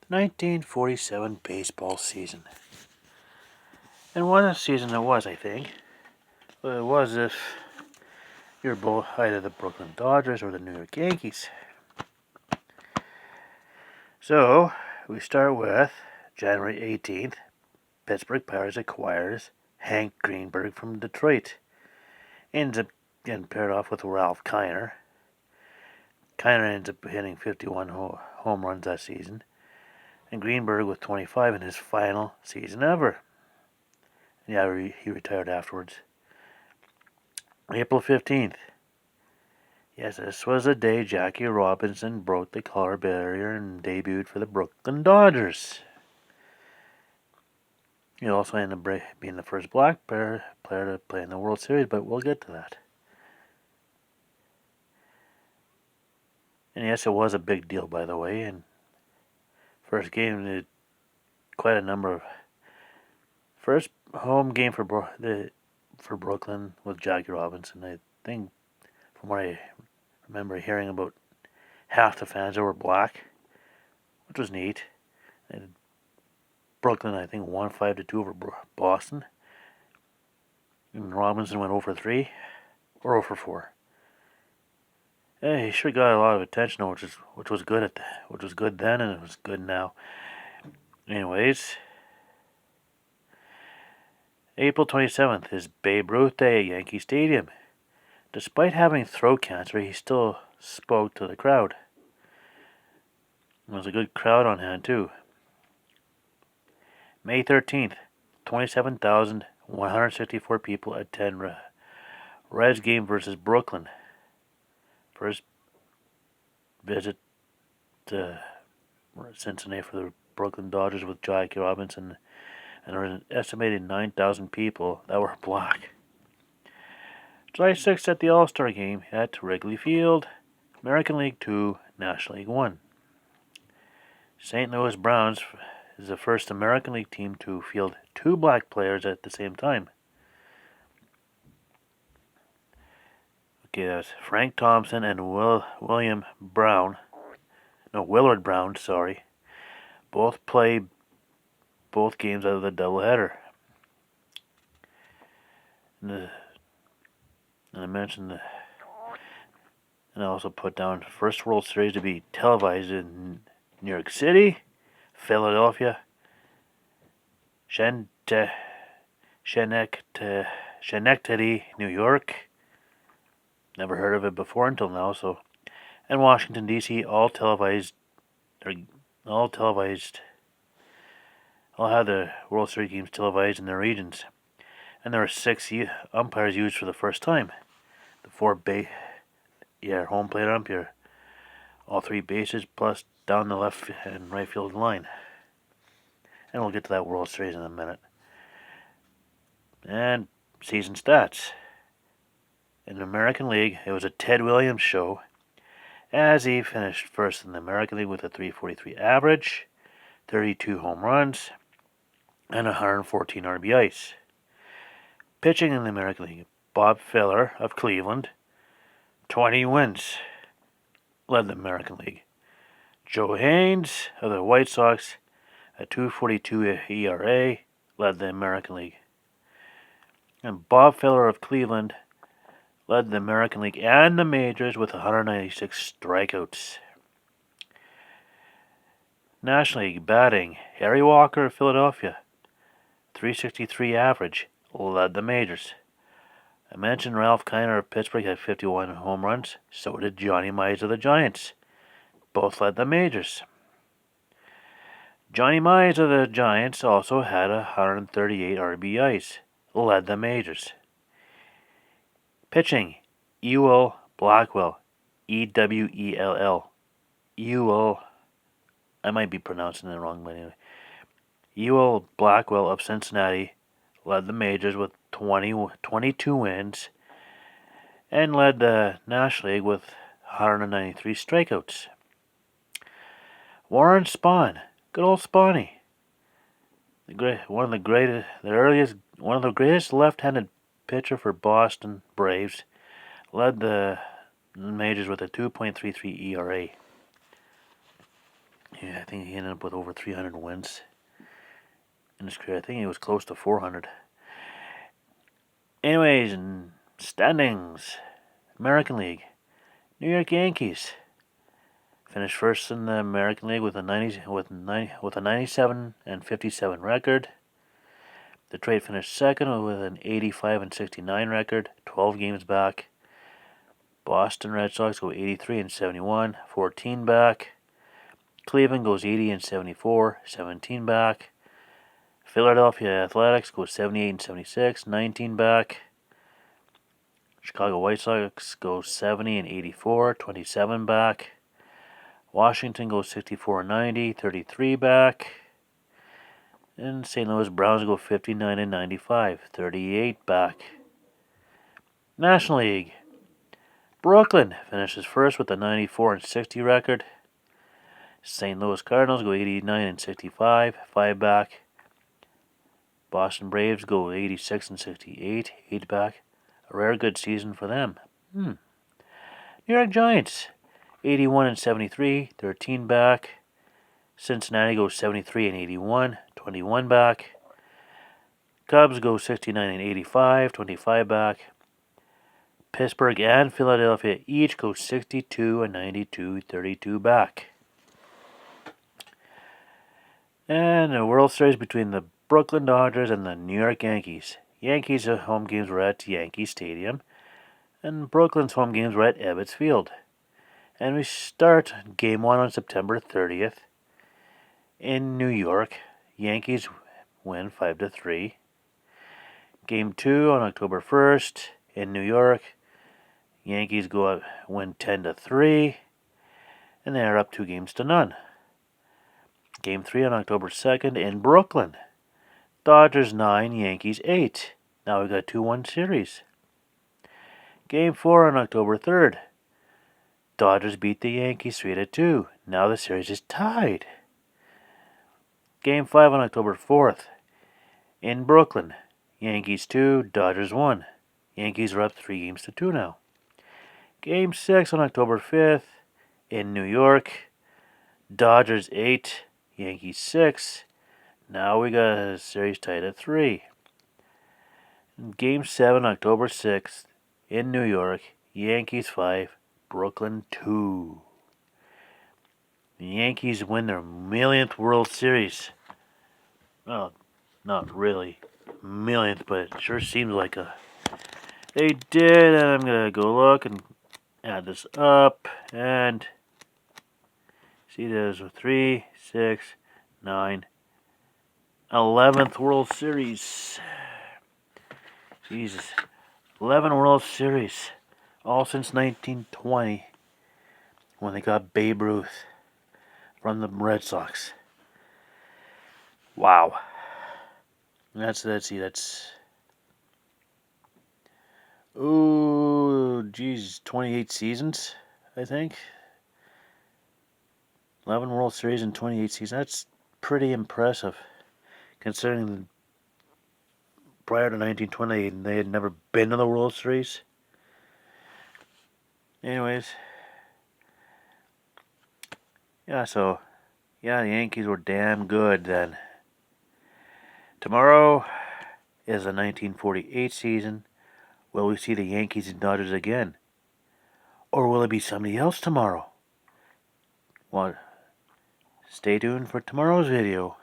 1947 baseball season. And what a season it was, I think. Well, it was if you're both either the Brooklyn Dodgers or the New York Yankees. So, we start with January 18th. Pittsburgh Pirates acquires Hank Greenberg from Detroit. Ends up getting paired off with Ralph Kiner. Kiner ends up hitting 51 home runs that season. And Greenberg with 25 in his final season ever. Yeah, he retired afterwards. April 15th. Yes, this was the day Jackie Robinson broke the color barrier and debuted for the Brooklyn Dodgers. He also ended up being the first black player to play in the World Series, but we'll get to that. And yes, it was a big deal, by the way. And first game, did quite a number of first home game for Brooklyn with Jackie Robinson. I think, from what I remember hearing, about half the fans were black, which was neat. And Brooklyn, I think, won 5-2 over Boston. And Robinson went 0-3 or 0-4. He sure got a lot of attention, which was good which was good then, and it was good now. Anyways, April 27th is Babe Ruth Day at Yankee Stadium. Despite having throat cancer, he still spoke to the crowd. There was a good crowd on hand too. May 13th, 27,164 people attend Reds game versus Brooklyn. First visit to Cincinnati for the Brooklyn Dodgers with Jackie Robinson, and there was an estimated 9,000 people that were black. July 6th at the All-Star Game at Wrigley Field, American League 2, National League 1. St. Louis Browns is the first American League team to field two black players at the same time. Okay, that's Frank Thompson and Willard Brown, both play both games out of the doubleheader. And I mentioned and I also put down first World Series to be televised in New York City, Philadelphia, Schenectady, New York. Never heard of it before until now. And Washington D.C. all televised. All had the World Series games televised in their regions, and there were 6 umpires used for the first time. The 4 home plate umpire, all 3 bases plus down the left and right field line. And we'll get to that World Series in a minute. And season stats. In the American League, it was a Ted Williams show, as he finished first in the American League with a .343 average, 32 home runs, and 114 RBIs. Pitching in the American League, Bob Feller of Cleveland, 20 wins, led the American League. Joe Haynes of the White Sox, a .242 ERA, led the American League. And Bob Feller of Cleveland led the American League and the majors with 196 strikeouts. National League batting, Harry Walker of Philadelphia, .363 average, led the majors. I mentioned Ralph Kiner of Pittsburgh had 51 home runs. So did Johnny Mize of the Giants. Both led the majors. Johnny Mize of the Giants also had 138 RBIs, led the majors. Pitching, Ewell Blackwell, Ewell. Ewell, I might be pronouncing it wrong, but anyway. Ewell Blackwell of Cincinnati led the majors with 22 wins and led the National League with 193 strikeouts. Warren Spahn, good old Spawny, one of the greatest left-handed pitcher for Boston Braves, led the majors with a 2.33 ERA. Yeah, I think he ended up with over 300 wins in his career. I think he was close to 400. Anyways, in standings, American League, New York Yankees finished first in the American League with a 97 and 57 record. Detroit finished second with an 85 and 69 record, 12 games back. Boston Red Sox go 83 and 71, 14 back. Cleveland goes 80 and 74, 17 back. Philadelphia Athletics goes 78 and 76, 19 back. Chicago White Sox goes 70 and 84, 27 back. Washington goes 64 and 90, 33 back. And St. Louis Browns go 59 and 95, 38 back. National League. Brooklyn finishes first with a 94 and 60 record. St. Louis Cardinals go 89 and 65, 5 back. Boston Braves go 86 and 68, 8 back. A rare good season for them. New York Giants, 81 and 73, 13 back. Cincinnati goes 73 and 81, 21 back. Cubs go 69 and 85, 25 back. Pittsburgh and Philadelphia each go 62 and 92, 32 back. And a World Series between the Brooklyn Dodgers and the New York Yankees. Yankees' home games were at Yankee Stadium, and Brooklyn's home games were at Ebbets Field. And we start Game 1 on September 30th in New York. Yankees win 5-3. Game 2 on October 1st in New York. Yankees go up, win 10-3, and they are up 2-0. Game 3 on October 2nd in Brooklyn. Dodgers 9, Yankees 8. Now we got 2-1 series. Game 4 on October 3rd. Dodgers beat the Yankees 3-2. Now the series is tied. Game 5 on October 4th. In Brooklyn. Yankees 2, Dodgers 1. Yankees are up 3-2 now. Game 6 on October 5th. In New York. Dodgers 8, Yankees 6. Now we got a series tied at 3. Game 7, October 6th, in New York, Yankees 5, Brooklyn 2. The Yankees win their millionth World Series. Well, not really millionth, but it sure seems like a... They did, and I'm going to go look and add this up, and... See, there's a 3, 6, 9... 11th World Series. Jesus. 11 World Series. All since 1920. When they got Babe Ruth from the Red Sox. Wow. That's... Oh, geez. 28 seasons, I think. 11 World Series in 28 seasons. That's pretty impressive. Considering prior to 1920, they had never been to the World Series. Anyways. Yeah, the Yankees were damn good then. Tomorrow is the 1948 season. Will we see the Yankees and Dodgers again? Or will it be somebody else tomorrow? Well, stay tuned for tomorrow's video.